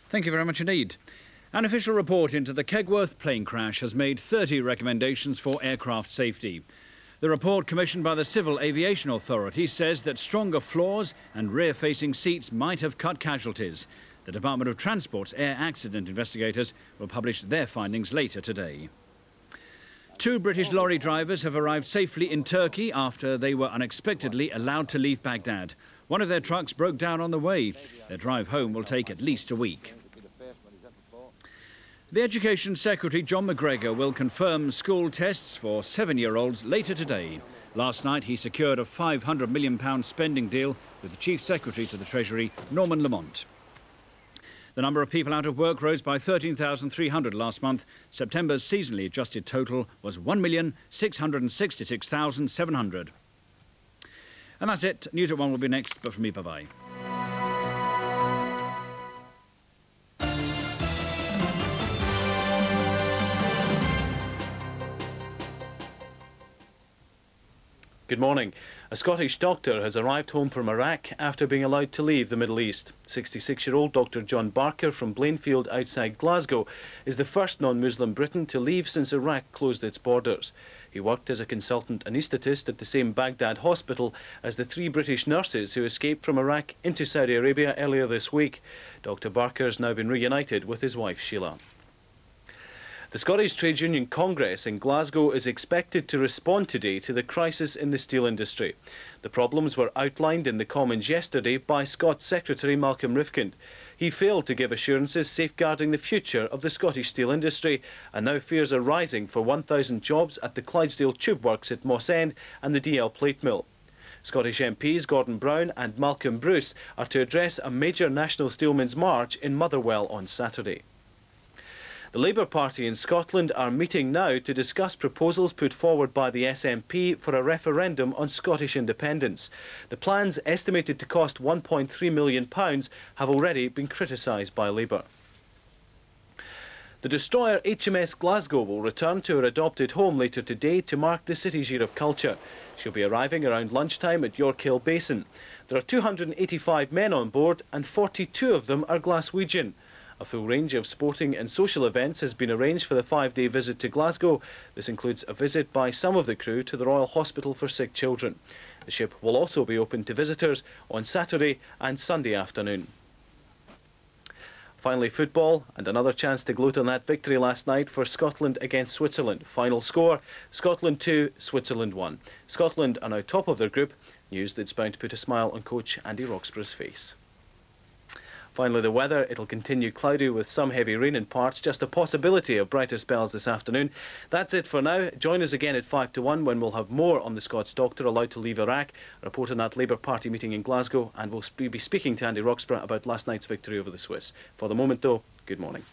Thank you very much indeed. An official report into the Kegworth plane crash has made 30 recommendations for aircraft safety. The report, commissioned by the Civil Aviation Authority, says that stronger floors and rear-facing seats might have cut casualties. The Department of Transport's air accident investigators will publish their findings later today. 2 British lorry drivers have arrived safely in Turkey after they were unexpectedly allowed to leave Baghdad. One of their trucks broke down on the way. Their drive home will take at least a week. The Education Secretary, John McGregor, will confirm school tests for 7-year-olds later today. Last night he secured a £500 million spending deal with the Chief Secretary to the Treasury, Norman Lamont. The number of people out of work rose by 13,300 last month. September's seasonally adjusted total was 1,666,700. And that's it. News at 1 will be next, but from me, bye-bye. Good morning. A Scottish doctor has arrived home from Iraq after being allowed to leave the Middle East. 66-year-old Dr John Barker from Blainfield outside Glasgow is the first non-Muslim Briton to leave since Iraq closed its borders. He worked as a consultant anaesthetist at the same Baghdad hospital as the 3 British nurses who escaped from Iraq into Saudi Arabia earlier this week. Dr Barker has now been reunited with his wife Sheila. The Scottish Trades Union Congress in Glasgow is expected to respond today to the crisis in the steel industry. The problems were outlined in the Commons yesterday by Scots Secretary Malcolm Rifkind. He failed to give assurances safeguarding the future of the Scottish steel industry, and now fears are rising for 1,000 jobs at the Clydesdale Tube Works at Moss End and the DL Plate Mill. Scottish MPs Gordon Brown and Malcolm Bruce are to address a major National Steelmen's March in Motherwell on Saturday. The Labour Party in Scotland are meeting now to discuss proposals put forward by the SNP for a referendum on Scottish independence. The plans, estimated to cost £1.3 million, have already been criticised by Labour. The destroyer HMS Glasgow will return to her adopted home later today to mark the city's Year of Culture. She'll be arriving around lunchtime at York Hill Basin. There are 285 men on board and 42 of them are Glaswegian. A full range of sporting and social events has been arranged for the 5-day visit to Glasgow. This includes a visit by some of the crew to the Royal Hospital for Sick Children. The ship will also be open to visitors on Saturday and Sunday afternoon. Finally, football, and another chance to gloat on that victory last night for Scotland against Switzerland. Final score, Scotland 2, Switzerland 1. Scotland are now top of their group, news that's bound to put a smile on coach Andy Roxburgh's face. Finally, the weather, it'll continue cloudy with some heavy rain in parts, just a possibility of brighter spells this afternoon. That's it for now. Join us again at 5 to 1 when we'll have more on the Scots doctor allowed to leave Iraq, a report on that Labour Party meeting in Glasgow, and we'll be speaking to Andy Roxburgh about last night's victory over the Swiss. For the moment though, good morning.